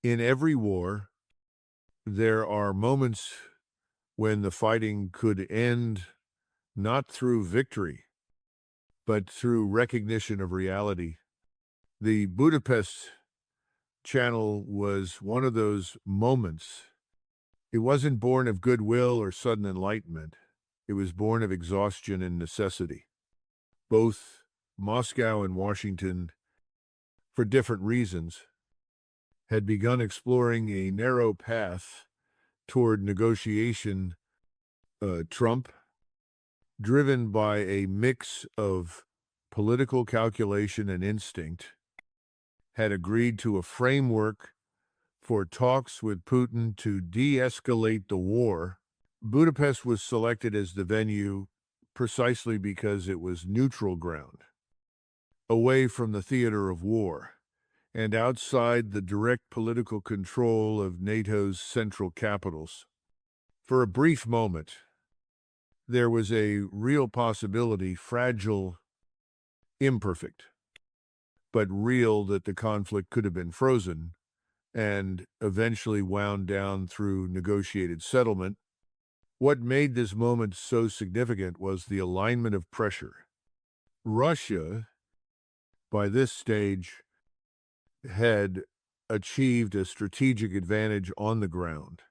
In every war, there are moments when the fighting could end not through victory, but through recognition of reality. The Budapest Channel was one of those moments. It wasn't born of goodwill or sudden enlightenment. It was born of exhaustion and necessity. Both Moscow and Washington, for different reasons, had begun exploring a narrow path toward negotiation. Trump, driven by a mix of political calculation and instinct, had agreed to a framework for talks with Putin to de-escalate the war. Budapest was selected as the venue precisely because it was neutral ground, away from the theater of war, and outside the direct political control of NATO's central capitals. For a brief moment, there was a real possibility, fragile, imperfect, but real, that the conflict could have been frozen and eventually wound down through negotiated settlement. What made this moment so significant was the alignment of pressure. Russia, by this stage, had achieved a strategic advantage on the ground.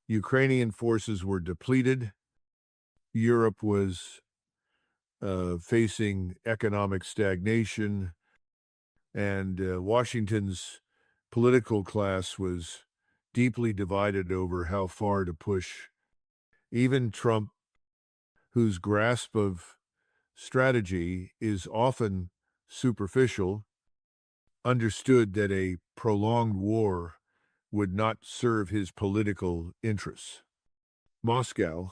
Ukrainian forces were depleted. Europe was facing economic stagnation, and Washington's political class was deeply divided over how far to push. Even Trump, whose grasp of strategy is often superficial, understood that a prolonged war would not serve his political interests. Moscow,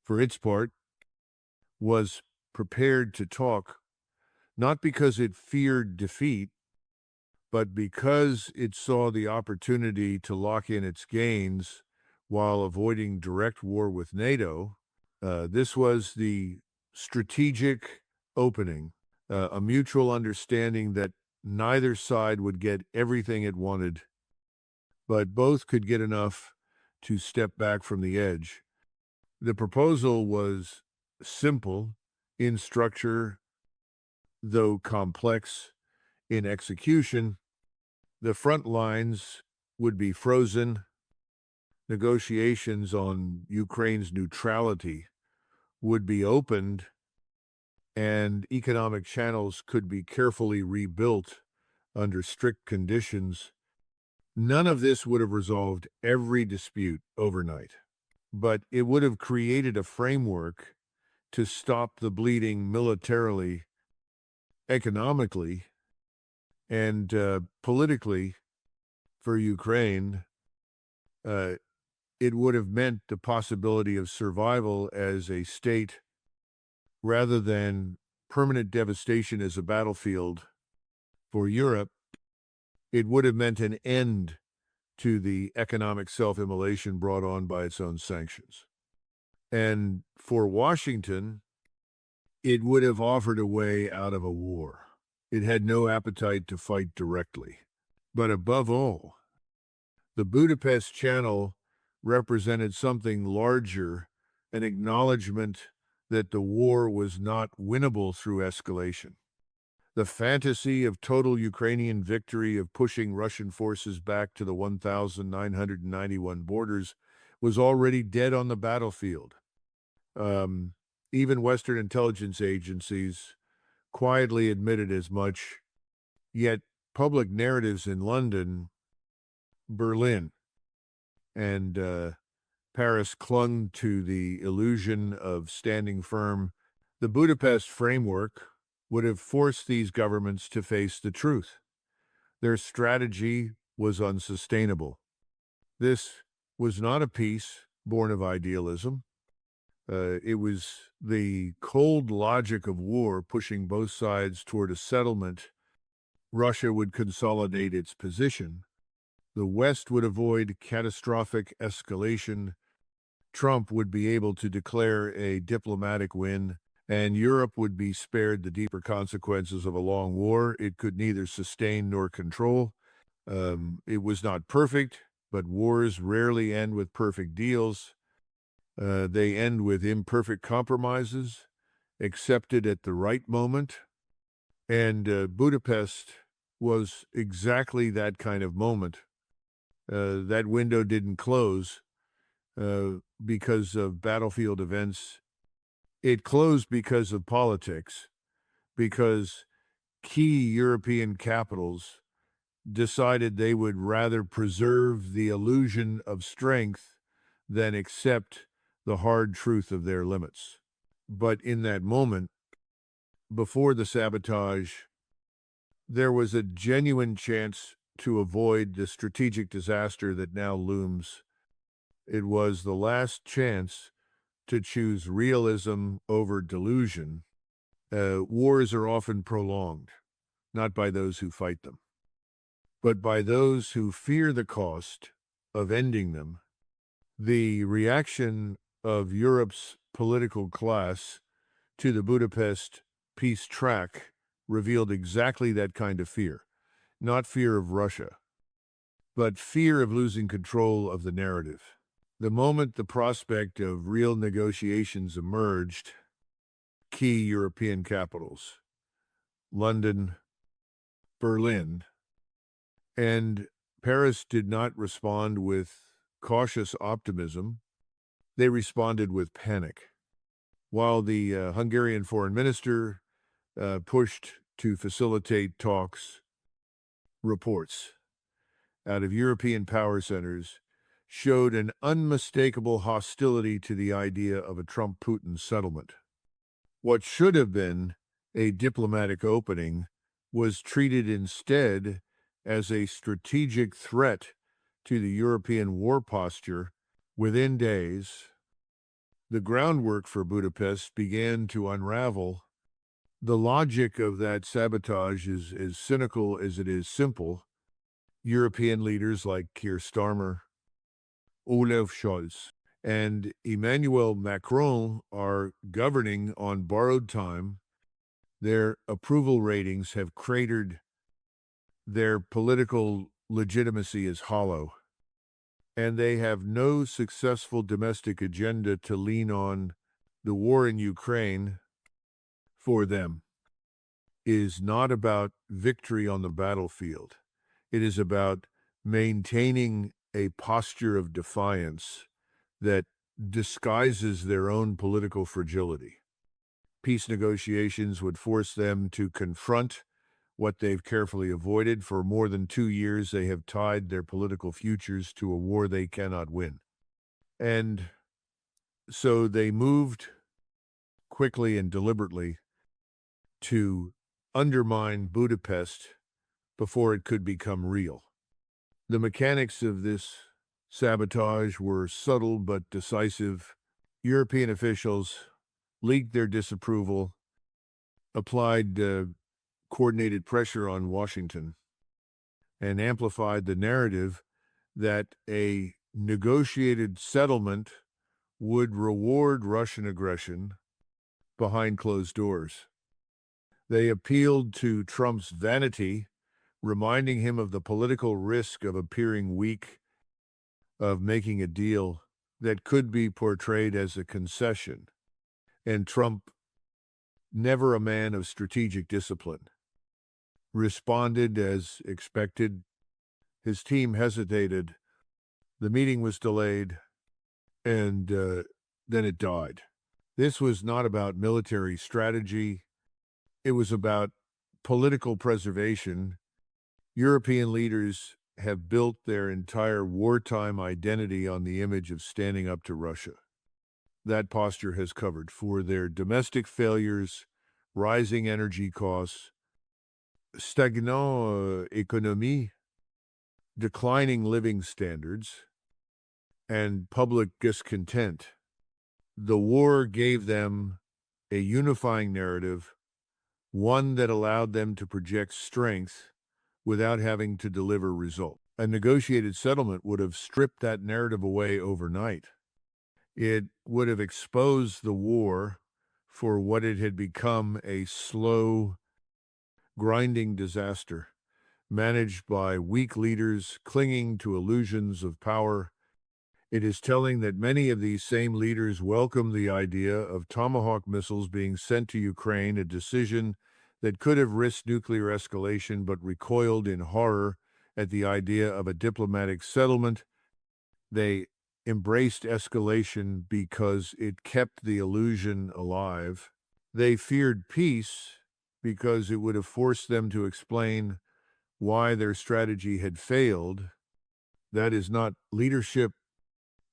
for its part, was prepared to talk, not because it feared defeat, but because it saw the opportunity to lock in its gains while avoiding direct war with NATO. This was the strategic opening, a mutual understanding that neither side would get everything it wanted, but both could get enough to step back from the edge. The proposal was simple in structure, though complex in execution. The front lines would be frozen. Negotiations on Ukraine's neutrality would be opened, and economic channels could be carefully rebuilt under strict conditions. None of this would have resolved every dispute overnight, but it would have created a framework to stop the bleeding militarily, economically, and politically for Ukraine. It would have meant the possibility of survival as a state rather than permanent devastation as a battlefield. For Europe, it would have meant an end to the economic self-immolation brought on by its own sanctions. And for Washington, it would have offered a way out of a war. It had no appetite to fight directly. But above all, the Budapest Channel represented something larger, an acknowledgement that the war was not winnable through escalation. The fantasy of total Ukrainian victory, of pushing Russian forces back to the 1991 borders, was already dead on the battlefield. Even Western intelligence agencies quietly admitted as much, yet public narratives in London, Berlin, and Paris clung to the illusion of standing firm. The Budapest framework would have forced these governments to face the truth. Their strategy was unsustainable. This was not a peace born of idealism. It was the cold logic of war pushing both sides toward a settlement. Russia would consolidate its position. The West would avoid catastrophic escalation. Trump would be able to declare a diplomatic win, and Europe would be spared the deeper consequences of a long war it could neither sustain nor control. It was not perfect, but wars rarely end with perfect deals. They end with imperfect compromises, accepted at the right moment. And Budapest was exactly that kind of moment. That window didn't close because of battlefield events. It closed because of politics, because key European capitals decided they would rather preserve the illusion of strength than accept the hard truth of their limits. But in that moment, before the sabotage, there was a genuine chance to avoid the strategic disaster that now looms. It was the last chance to choose realism over delusion. Wars are often prolonged, not by those who fight them, but by those who fear the cost of ending them. The reaction of Europe's political class to the Budapest peace track revealed exactly that kind of fear. Not fear of Russia, but fear of losing control of the narrative. The moment the prospect of real negotiations emerged, key European capitals, London, Berlin, and Paris did not respond with cautious optimism. They responded with panic. While the Hungarian foreign minister pushed to facilitate talks, reports out of European power centers showed an unmistakable hostility to the idea of a Trump-Putin settlement. What should have been a diplomatic opening was treated instead as a strategic threat to the European war posture. Within days, the groundwork for Budapest began to unravel. The logic of that sabotage is as cynical as it is simple. European leaders like Keir Starmer, Olaf Scholz, and Emmanuel Macron are governing on borrowed time. Their approval ratings have cratered. Their political legitimacy is hollow. And they have no successful domestic agenda to lean on. The war in Ukraine, for them, is not about victory on the battlefield. It is about maintaining a posture of defiance that disguises their own political fragility. Peace negotiations would force them to confront what they've carefully avoided. For more than 2 years, they have tied their political futures to a war they cannot win. And so they moved quickly and deliberately to undermine Budapest before it could become real. The mechanics of this sabotage were subtle but decisive. European officials leaked their disapproval, applied coordinated pressure on Washington, and amplified the narrative that a negotiated settlement would reward Russian aggression behind closed doors. They appealed to Trump's vanity, reminding him of the political risk of appearing weak, of making a deal that could be portrayed as a concession. And Trump, never a man of strategic discipline, responded as expected. His team hesitated. The meeting was delayed, and then it died. This was not about military strategy. It was about political preservation. European leaders have built their entire wartime identity on the image of standing up to Russia. That posture has covered for their domestic failures, rising energy costs, stagnant économie, declining living standards, and public discontent. The war gave them a unifying narrative, one that allowed them to project strength without having to deliver results. A negotiated settlement would have stripped that narrative away overnight. It would have exposed the war for what it had become, a slow, grinding disaster managed by weak leaders clinging to illusions of power. It is telling that many of these same leaders welcome the idea of Tomahawk missiles being sent to Ukraine, a decision that could have risked nuclear escalation but recoiled in horror at the idea of a diplomatic settlement. They embraced escalation because it kept the illusion alive. They feared peace because it would have forced them to explain why their strategy had failed. That is not leadership.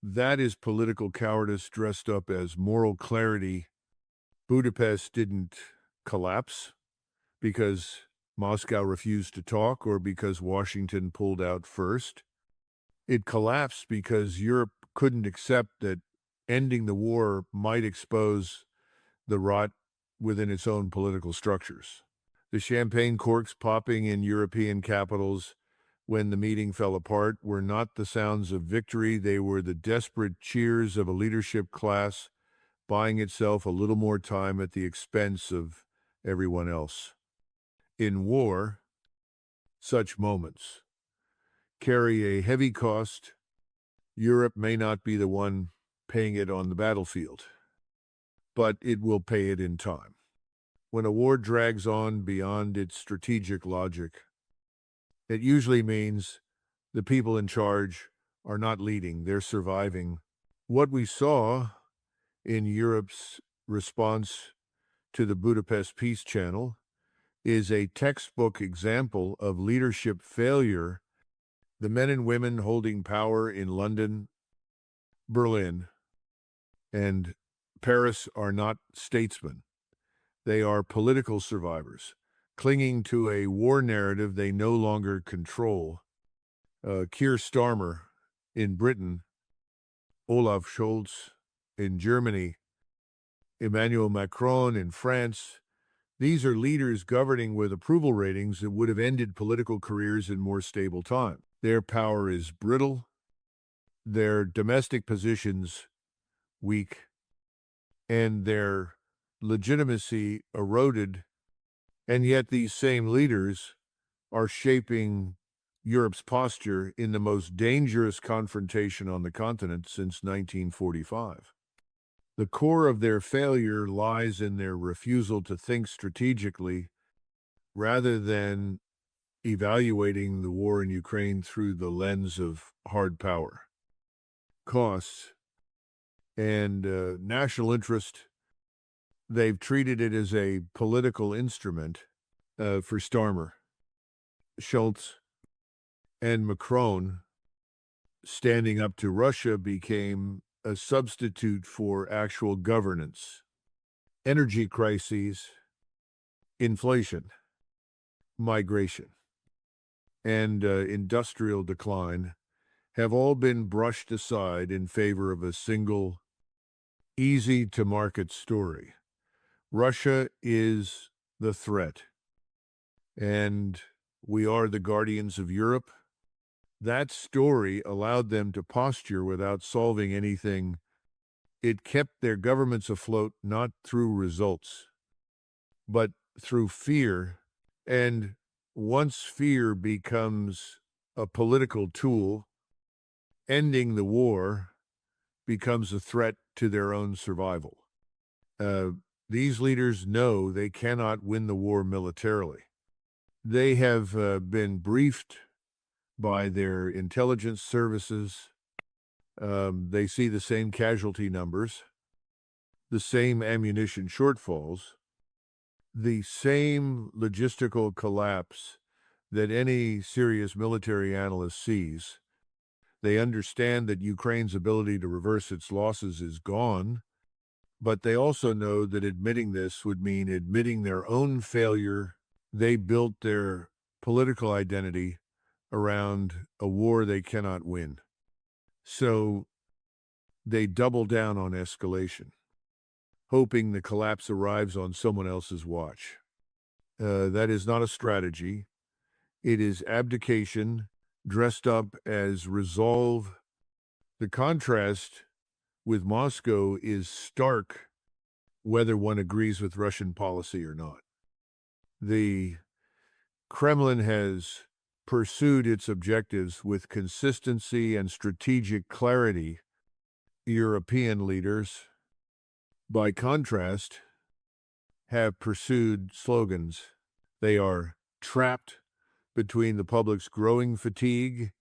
That is political cowardice dressed up as moral clarity. Budapest didn't collapse because Moscow refused to talk or because Washington pulled out first. It collapsed because Europe couldn't accept that ending the war might expose the rot within its own political structures. The champagne corks popping in European capitals when the meeting fell apart were not the sounds of victory. They were the desperate cheers of a leadership class buying itself a little more time at the expense of everyone else. In war, such moments carry a heavy cost. Europe may not be the one paying it on the battlefield, but it will pay it in time. When a war drags on beyond its strategic logic, it usually means the people in charge are not leading, they're surviving. What we saw in Europe's response to the Budapest Peace Channel is a textbook example of leadership failure. The men and women holding power in London, Berlin, and Paris are not statesmen. They are political survivors, clinging to a war narrative they no longer control. Keir Starmer in Britain, Olaf Scholz in Germany, Emmanuel Macron in France. These are leaders governing with approval ratings that would have ended political careers in more stable time. Their power is brittle, their domestic positions weak, and their legitimacy eroded, and yet these same leaders are shaping Europe's posture in the most dangerous confrontation on the continent since 1945. The core of their failure lies in their refusal to think strategically rather than evaluating the war in Ukraine through the lens of hard power, costs, and national interest. They've treated it as a political instrument. For Starmer, Schultz, and Macron, standing up to Russia became a substitute for actual governance. Energy crises, inflation, migration, and industrial decline have all been brushed aside in favor of a single, easy-to-market story. Russia is the threat, and we are the guardians of Europe. That story allowed them to posture without solving anything. It kept their governments afloat not through results, but through fear. And once fear becomes a political tool, ending the war becomes a threat to their own survival. These leaders know they cannot win the war militarily. They have been briefed by their intelligence services. They see the same casualty numbers, the same ammunition shortfalls, the same logistical collapse that any serious military analyst sees. They understand that Ukraine's ability to reverse its losses is gone, but they also know that admitting this would mean admitting their own failure. They built their political identity around a war they cannot win. So they double down on escalation, hoping the collapse arrives on someone else's watch. That is not a strategy. It is abdication dressed up as resolve. The contrast with Moscow is stark, whether one agrees with Russian policy or not. The Kremlin has pursued its objectives with consistency and strategic clarity. European leaders, by contrast, have pursued slogans. They are trapped between the public's growing fatigue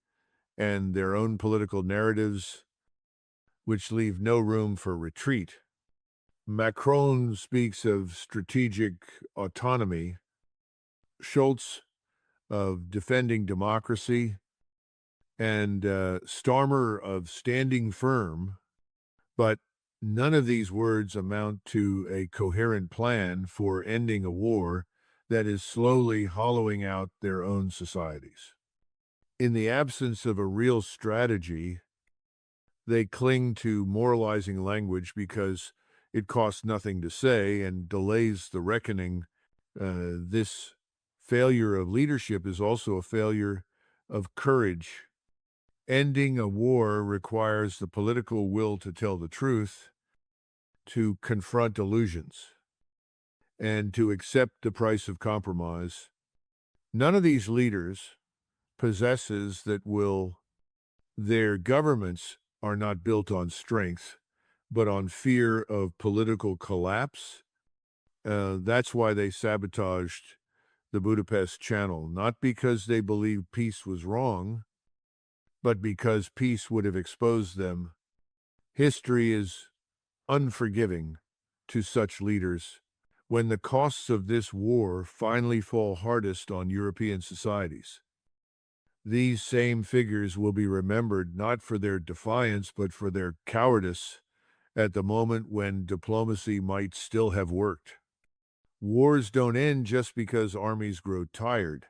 and their own political narratives, which leave no room for retreat. Macron speaks of strategic autonomy, Scholz of defending democracy, and Starmer of standing firm, but none of these words amount to a coherent plan for ending a war that is slowly hollowing out their own societies. In the absence of a real strategy, they cling to moralizing language because it costs nothing to say and delays the reckoning. This failure of leadership is also a failure of courage. Ending a war requires the political will to tell the truth, to confront illusions, and to accept the price of compromise. None of these leaders possesses that will. Their governments are not built on strength, but on fear of political collapse. That's why they sabotaged the Budapest Channel, not because they believed peace was wrong, but because peace would have exposed them. History is unforgiving to such leaders. When the costs of this war finally fall hardest on European societies, these same figures will be remembered not for their defiance, but for their cowardice at the moment when diplomacy might still have worked. Wars don't end just because armies grow tired.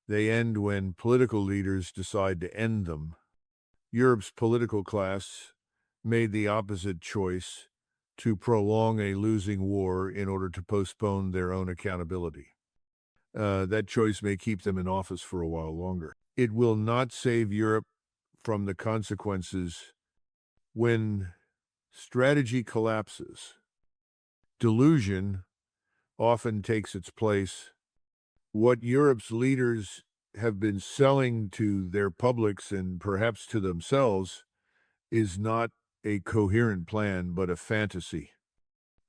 They end when political leaders decide to end them. Europe's political class made the opposite choice, to prolong a losing war in order to postpone their own accountability. That choice may keep them in office for a while longer. It will not save Europe from the consequences. When strategy collapses, delusion often takes its place. What Europe's leaders have been selling to their publics and perhaps to themselves is not a coherent plan, but a fantasy.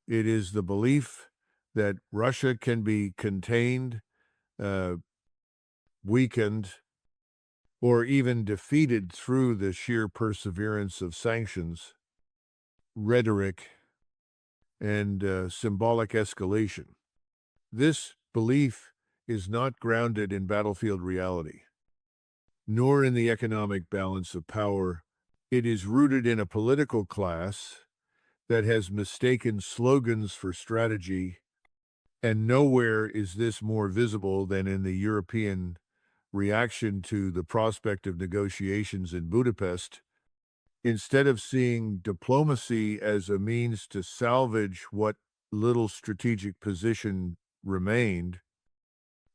It is the belief that Russia can be contained, weakened, or even defeated through the sheer perseverance of sanctions, rhetoric, and symbolic escalation. This belief is not grounded in battlefield reality, nor in the economic balance of power. It is rooted in a political class that has mistaken slogans for strategy, and nowhere is this more visible than in the European reaction to the prospect of negotiations in Budapest. Instead of seeing diplomacy as a means to salvage what little strategic position remained,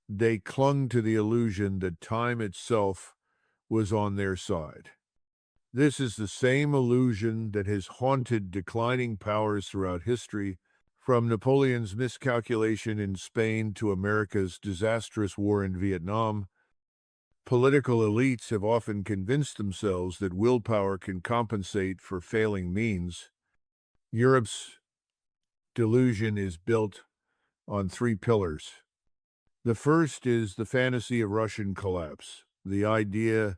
they clung to the illusion that time itself was on their side. This is the same illusion that has haunted declining powers throughout history, from Napoleon's miscalculation in Spain to America's disastrous war in Vietnam. Political elites have often convinced themselves that willpower can compensate for failing means. Europe's delusion is built on three pillars. The first is the fantasy of Russian collapse, the idea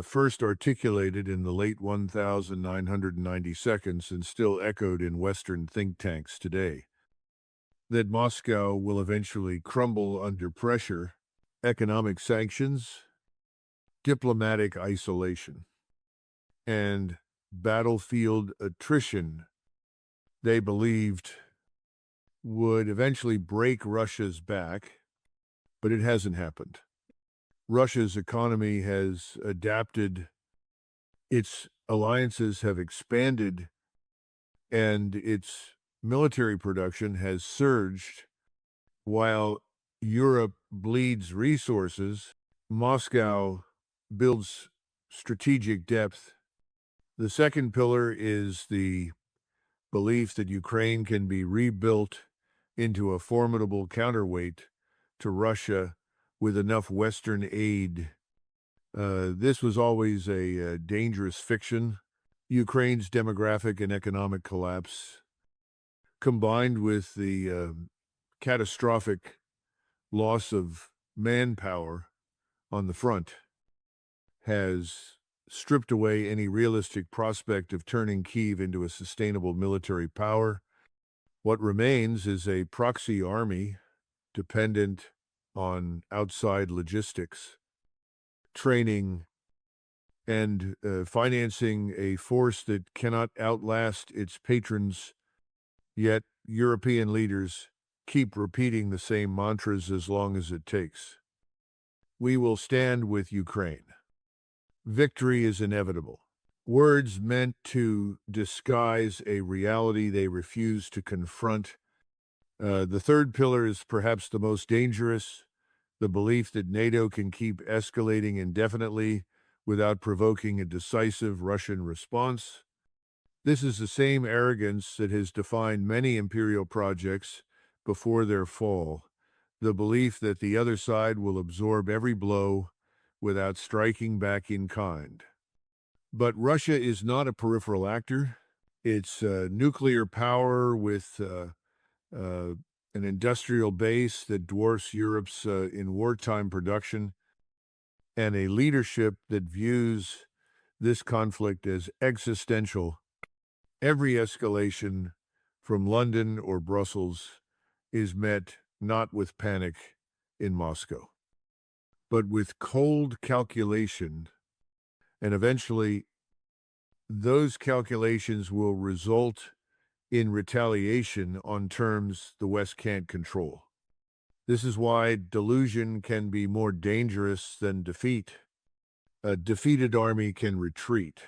first articulated in the late 1992 and still echoed in Western think tanks today, that Moscow will eventually crumble under pressure, economic sanctions, diplomatic isolation, and battlefield attrition. They believed would eventually break Russia's back, but it hasn't happened. Russia's economy has adapted, its alliances have expanded, and its military production has surged. While Europe bleeds resources, Moscow builds strategic depth. The second pillar is the belief that Ukraine can be rebuilt into a formidable counterweight to Russia with enough Western aid. This was always a dangerous fiction. Ukraine's demographic and economic collapse, combined with the catastrophic loss of manpower on the front, has stripped away any realistic prospect of turning Kyiv into a sustainable military power. What remains is a proxy army dependent on outside logistics, training, and financing a force that cannot outlast its patrons. Yet European leaders keep repeating the same mantras as long as it takes. We will stand with Ukraine. Victory is inevitable. Words meant to disguise a reality they refuse to confront. The third pillar is perhaps the most dangerous, the belief that NATO can keep escalating indefinitely without provoking a decisive Russian response. This is the same arrogance that has defined many imperial projects before their fall, the belief that the other side will absorb every blow without striking back in kind. But Russia is not a peripheral actor. Its nuclear power with an industrial base that dwarfs Europe's in wartime production, and a leadership that views this conflict as existential. Every escalation from London or Brussels is met not with panic in Moscow, but with cold calculation, and eventually those calculations will result in retaliation on terms the West can't control. This is why delusion can be more dangerous than defeat. A defeated army can retreat.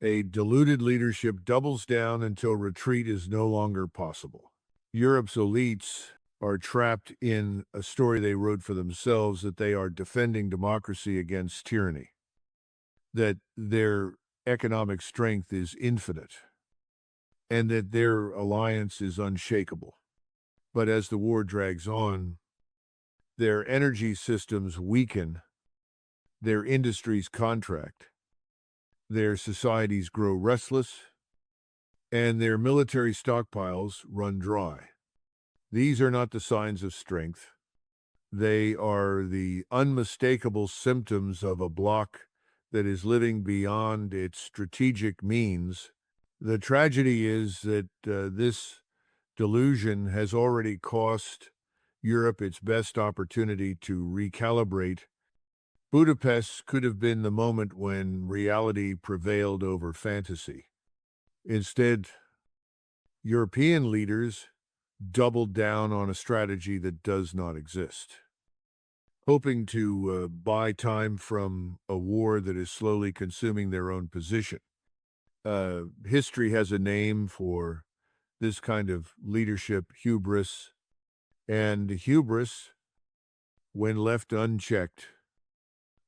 A deluded leadership doubles down until retreat is no longer possible. Europe's elites are trapped in a story they wrote for themselves, that they are defending democracy against tyranny, that their economic strength is infinite, and that their alliance is unshakable. But as the war drags on, their energy systems weaken, their industries contract, their societies grow restless, and their military stockpiles run dry. These are not the signs of strength. They are the unmistakable symptoms of a bloc that is living beyond its strategic means. The tragedy is that this delusion has already cost Europe its best opportunity to recalibrate. Budapest could have been the moment when reality prevailed over fantasy. Instead, European leaders doubled down on a strategy that does not exist, hoping to buy time from a war that is slowly consuming their own position. History has a name for this kind of leadership: hubris. And hubris, when left unchecked,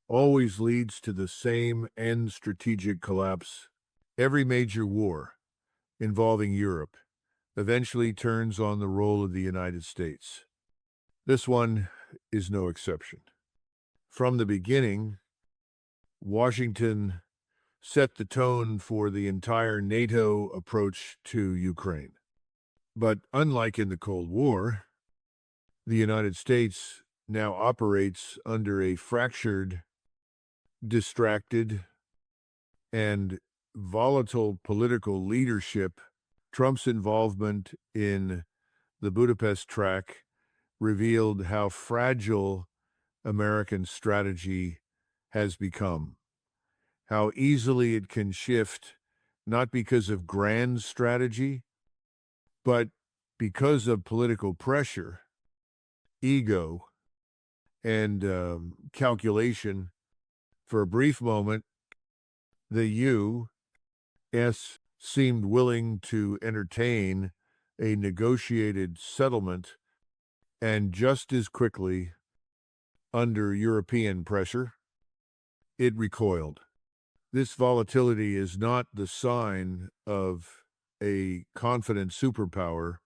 always leads to the same end: strategic collapse. Every major war involving Europe eventually turns on the role of the United States. This one is no exception. From the beginning, Washington set the tone for the entire NATO approach to Ukraine. But unlike in the Cold War, the United States now operates under a fractured, distracted, and volatile political leadership. Trump's involvement in the Budapest track revealed how fragile American strategy has become, how easily it can shift, not because of grand strategy, but because of political pressure, ego, and calculation. For a brief moment, the U.S. seemed willing to entertain a negotiated settlement, and just as quickly, under European pressure, it recoiled. This volatility is not the sign of a confident superpower.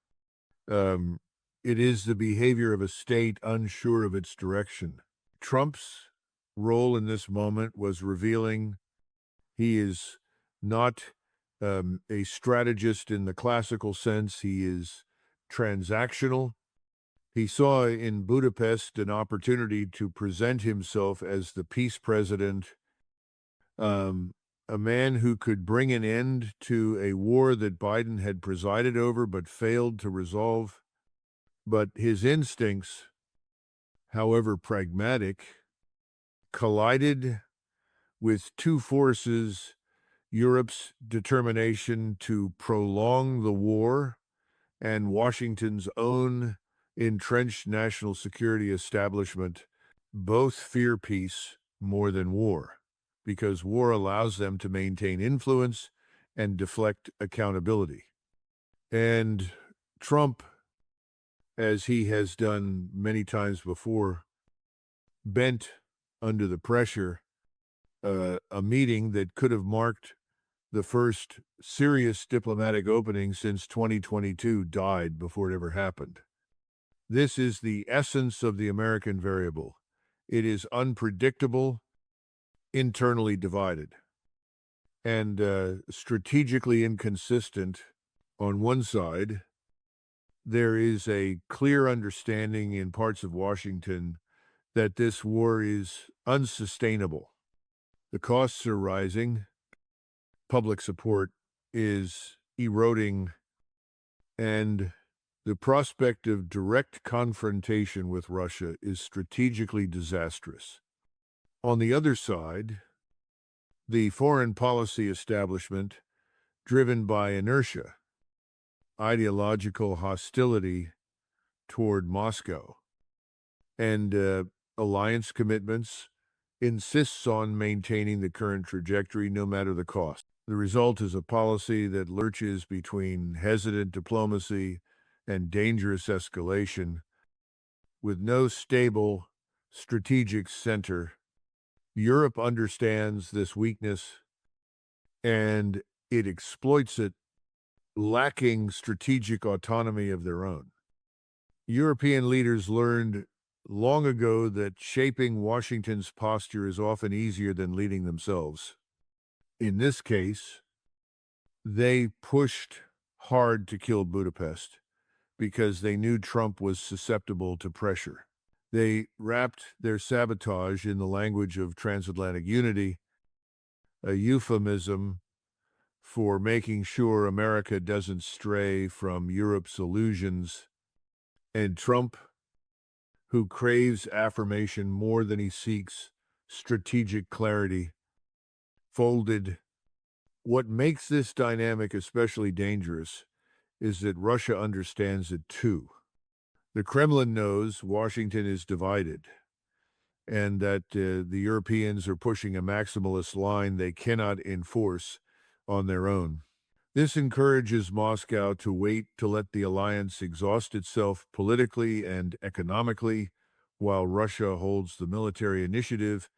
It is the behavior of a state unsure of its direction. Trump's role in this moment was revealing. He is not a strategist in the classical sense. He is transactional. He saw in Budapest an opportunity to present himself as the peace president, um, a man who could bring an end to a war that Biden had presided over but failed to resolve. But his instincts, however pragmatic, collided with two forces: Europe's determination to prolong the war and Washington's own entrenched national security establishment. Both fear peace more than war, because war allows them to maintain influence and deflect accountability. And Trump, as he has done many times before, bent under the pressure. A meeting that could have marked the first serious diplomatic opening since 2022 died before it ever happened. This is the essence of the American variable. It is unpredictable, internally divided, and strategically inconsistent. On one side, there is a clear understanding in parts of Washington that this war is unsustainable. The costs are rising, public support is eroding, and the prospect of direct confrontation with Russia is strategically disastrous. On the other side, the foreign policy establishment, driven by inertia, ideological hostility toward Moscow, and alliance commitments, insists on maintaining the current trajectory no matter the cost. The result is a policy that lurches between hesitant diplomacy and dangerous escalation, with no stable strategic center. Europe understands this weakness, and it exploits it, lacking strategic autonomy of their own. European leaders learned long ago that shaping Washington's posture is often easier than leading themselves. In this case, they pushed hard to kill Budapest because they knew Trump was susceptible to pressure. They wrapped their sabotage in the language of transatlantic unity, a euphemism for making sure America doesn't stray from Europe's illusions. And Trump, who craves affirmation more than he seeks strategic clarity, folded. What makes this dynamic especially dangerous is that Russia understands it too. The Kremlin knows Washington is divided, and that the Europeans are pushing a maximalist line they cannot enforce on their own. This encourages Moscow to wait to let the alliance exhaust itself politically and economically, while Russia holds the military initiative.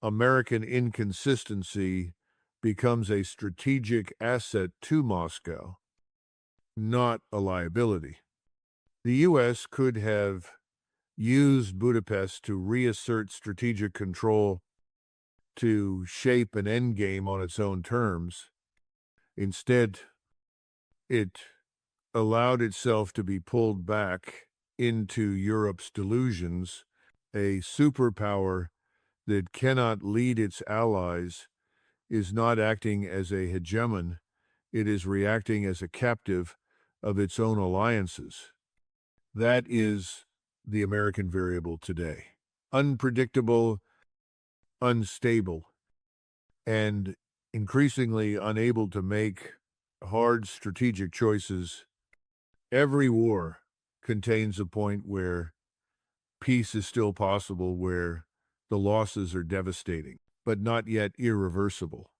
American inconsistency becomes a strategic asset to Moscow, not a liability. The U.S. could have used Budapest to reassert strategic control, to shape an endgame on its own terms. Instead, it allowed itself to be pulled back into Europe's delusions. A superpower that cannot lead its allies is not acting as a hegemon, it is reacting as a captive of its own alliances. That is the American variable today. Unpredictable, unstable, and increasingly unable to make hard strategic choices. Every war contains a point where peace is still possible, where the losses are devastating, but not yet irreversible.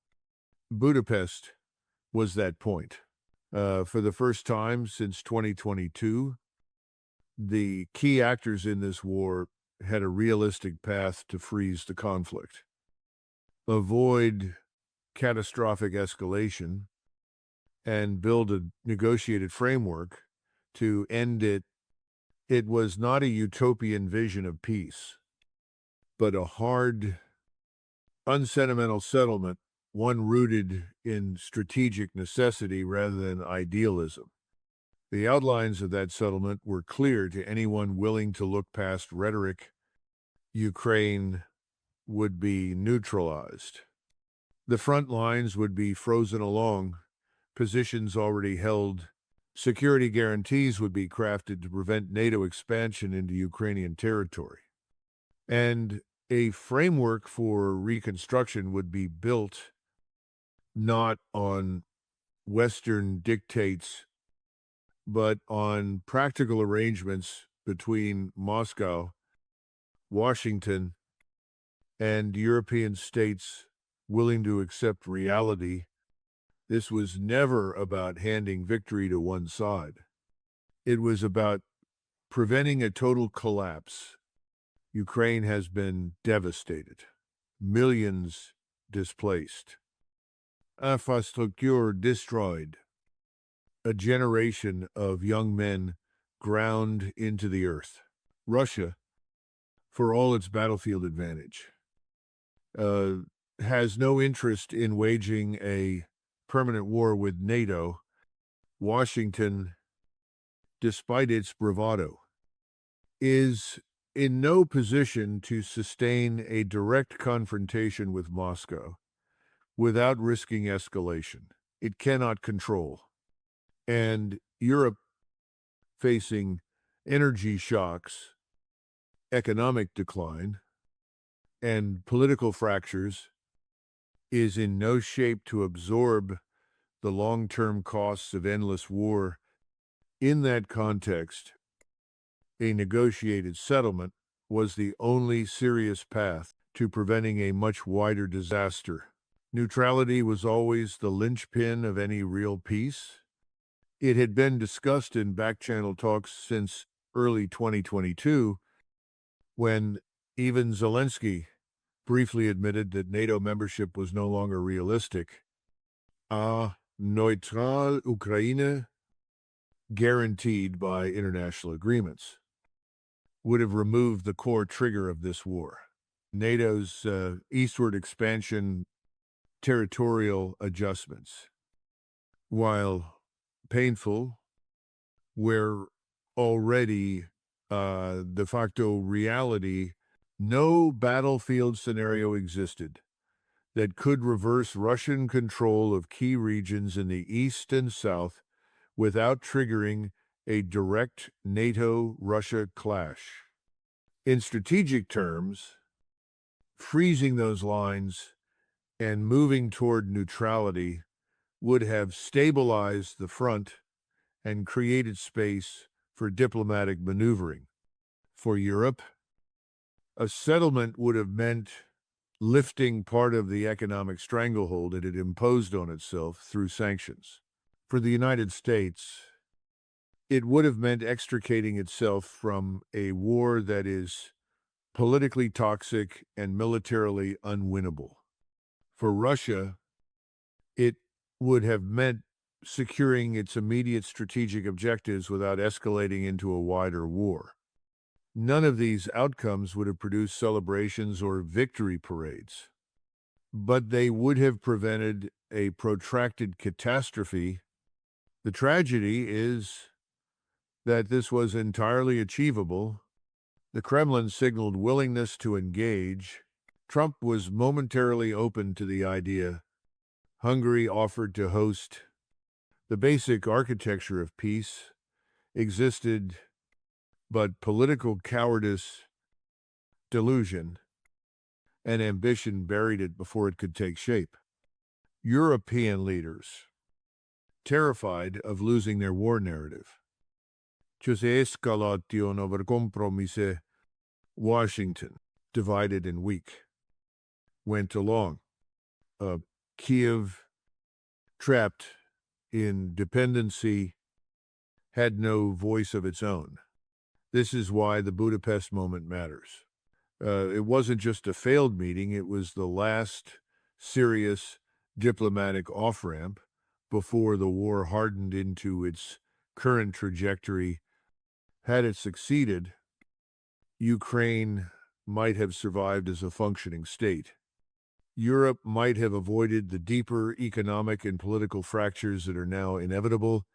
Budapest was that point. For the first time since 2022, the key actors in this war had a realistic path to freeze the conflict, avoid catastrophic escalation, and build a negotiated framework to end it. It was not a utopian vision of peace. but a hard, unsentimental settlement, one rooted in strategic necessity rather than idealism. The outlines of that settlement were clear to anyone willing to look past rhetoric. Ukraine would be neutralized. The front lines would be frozen along, positions already held. Security guarantees would be crafted to prevent NATO expansion into Ukrainian territory. And a framework for reconstruction would be built not on Western dictates, but on practical arrangements between Moscow, Washington, and European states willing to accept reality. This was never about handing victory to one side. It was about preventing a total collapse. Ukraine has been devastated, millions displaced, infrastructure destroyed, a generation of young men ground into the earth. Russia, for all its battlefield advantage, has no interest in waging a permanent war with NATO. Washington, despite its bravado, is in no position to sustain a direct confrontation with Moscow without risking escalation. It cannot control. And Europe, facing energy shocks, economic decline, and political fractures, is in no shape to absorb the long-term costs of endless war. In that context, a negotiated settlement was the only serious path to preventing a much wider disaster. Neutrality was always the linchpin of any real peace. It had been discussed in back-channel talks since early 2022, when even Zelensky briefly admitted that NATO membership was no longer realistic. A neutral Ukraine, guaranteed by international agreements, would have removed the core trigger of this war. NATO's eastward expansion, territorial adjustments, while painful, were already de facto reality. No battlefield scenario existed that could reverse Russian control of key regions in the east and south without triggering a direct NATO-Russia clash. In strategic terms, freezing those lines and moving toward neutrality would have stabilized the front and created space for diplomatic maneuvering. For Europe, a settlement would have meant lifting part of the economic stranglehold it had imposed on itself through sanctions. For the United States, it would have meant extricating itself from a war that is politically toxic and militarily unwinnable. For Russia, it would have meant securing its immediate strategic objectives without escalating into a wider war. None of these outcomes would have produced celebrations or victory parades, but they would have prevented a protracted catastrophe. The tragedy is that this was entirely achievable. The Kremlin signaled willingness to engage. Trump was momentarily open to the idea. Hungary offered to host. The basic architecture of peace existed, but political cowardice, delusion, and ambition buried it before it could take shape. European leaders, terrified of losing their war narrative, Escalation over compromise. Washington, divided and weak, went along. Kiev, trapped in dependency, had no voice of its own. This is why the Budapest moment matters. It wasn't just a failed meeting, it was the last serious diplomatic off-ramp before the war hardened into its current trajectory. Had it succeeded, Ukraine might have survived as a functioning state. Europe might have avoided the deeper economic and political fractures that are now inevitable.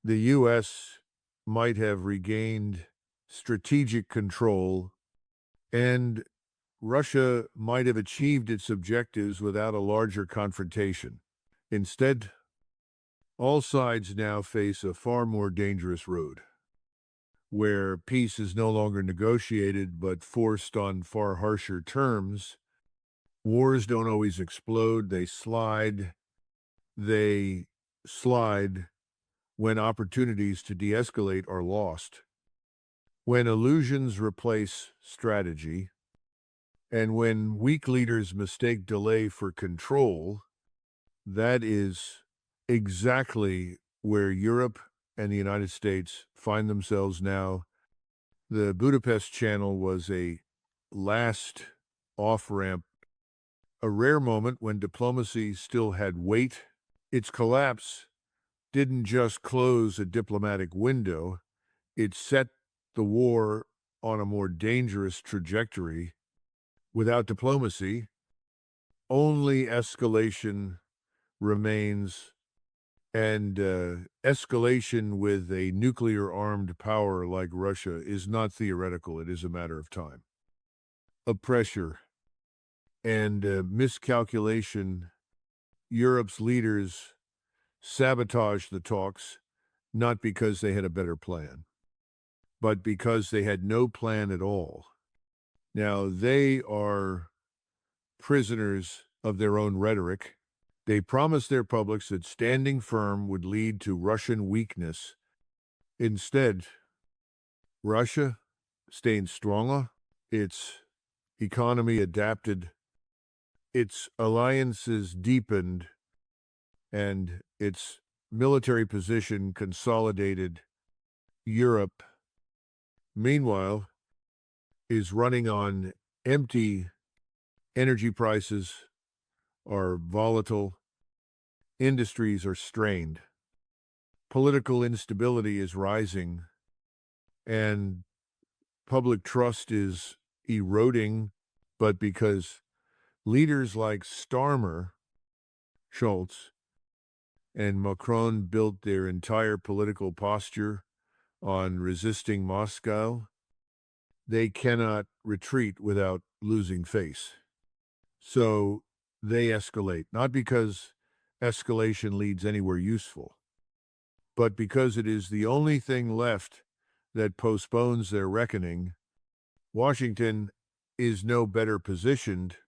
The U.S. might have regained strategic control, and Russia might have achieved its objectives without a larger confrontation. Instead, all sides now face a far more dangerous road, where peace is no longer negotiated but forced on far harsher terms. Wars don't always explode, they slide. They slide when opportunities to de-escalate are lost, when illusions replace strategy, and when weak leaders mistake delay for control. That is exactly where Europe and the United States find themselves now. The Budapest Channel was a last off-ramp, a rare moment when diplomacy still had weight. Its collapse didn't just close a diplomatic window, it set the war on a more dangerous trajectory. Without diplomacy, only escalation remains, and escalation with a nuclear-armed power like Russia is not theoretical, it is a matter of time. Of pressure and miscalculation, Europe's leaders sabotaged the talks, not because they had a better plan, but because they had no plan at all. Now, they are prisoners of their own rhetoric. They promised their publics that standing firm would lead to Russian weakness. Instead, Russia stayed stronger, its economy adapted, its alliances deepened, and its military position consolidated. Europe, meanwhile, is running on empty. Energy prices are volatile, industries are strained, political instability is rising, and public trust is eroding. But because leaders like Starmer, Schultz, and Macron built their entire political posture on resisting Moscow, they cannot retreat without losing face. So they escalate, not because escalation leads anywhere useful, but because it is the only thing left that postpones their reckoning. Washington is no better positioned.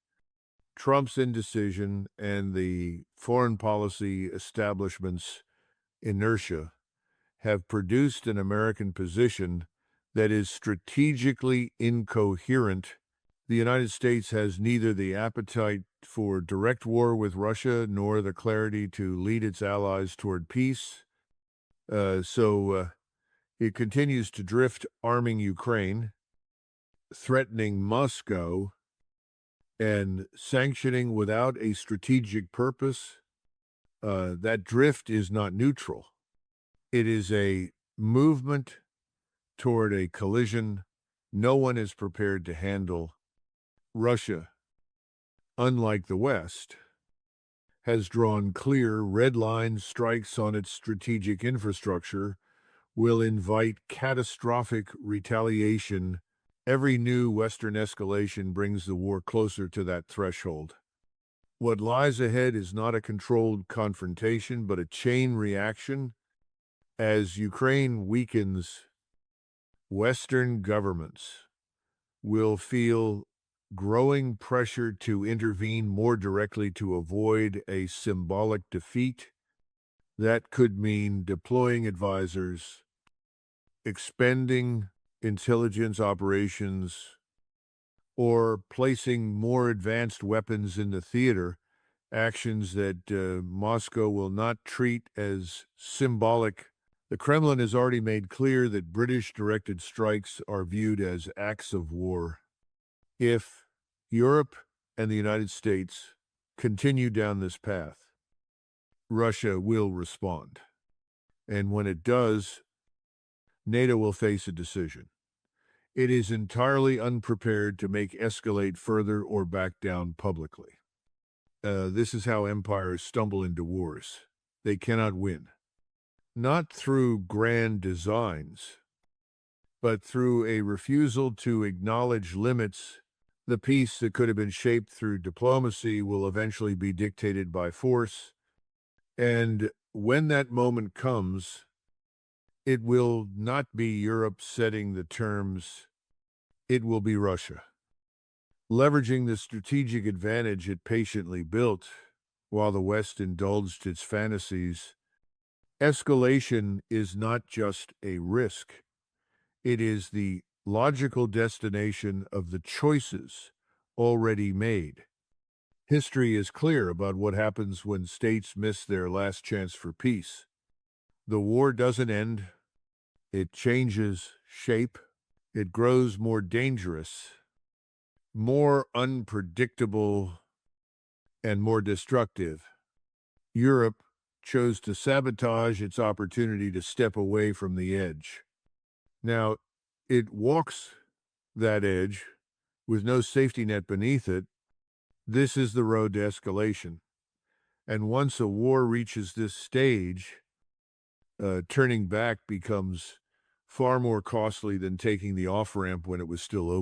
Trump's indecision and the foreign policy establishment's inertia have produced an American position that is strategically incoherent. The United States has neither the appetite for direct war with Russia nor the clarity to lead its allies toward peace. So it continues to drift, arming Ukraine, threatening Moscow, and sanctioning without a strategic purpose. That drift is not neutral. It is a movement toward a collision no one is prepared to handle. Russia, unlike the West, has drawn clear red line strikes on its strategic infrastructure, will invite catastrophic retaliation. Every new Western escalation brings the war closer to that threshold. What lies ahead is not a controlled confrontation, but a chain reaction. As Ukraine weakens, Western governments will feel growing pressure to intervene more directly to avoid a symbolic defeat. That could mean deploying advisors, expanding intelligence operations, or placing more advanced weapons in the theater, actions that Moscow will not treat as symbolic. The Kremlin has already made clear that British-directed strikes are viewed as acts of war. If Europe and the United States continue down this path, Russia will respond. And when it does, NATO will face a decision. It is entirely unprepared to make escalate further or back down publicly. This is how empires stumble into wars. They cannot win. Not through grand designs, but through a refusal to acknowledge limits. The peace that could have been shaped through diplomacy will eventually be dictated by force. And when that moment comes, it will not be Europe setting the terms, it will be Russia. Leveraging the strategic advantage it patiently built while the West indulged its fantasies, escalation is not just a risk. It is the logical destination of the choices already made. History is clear about what happens when states miss their last chance for peace. The war doesn't end. It changes shape. It grows more dangerous, more unpredictable, and more destructive. Europe chose to sabotage its opportunity to step away from the edge. Now, it walks that edge with no safety net beneath it. This is the road to escalation. And once a war reaches this stage, turning back becomes far more costly than taking the off-ramp when it was still open.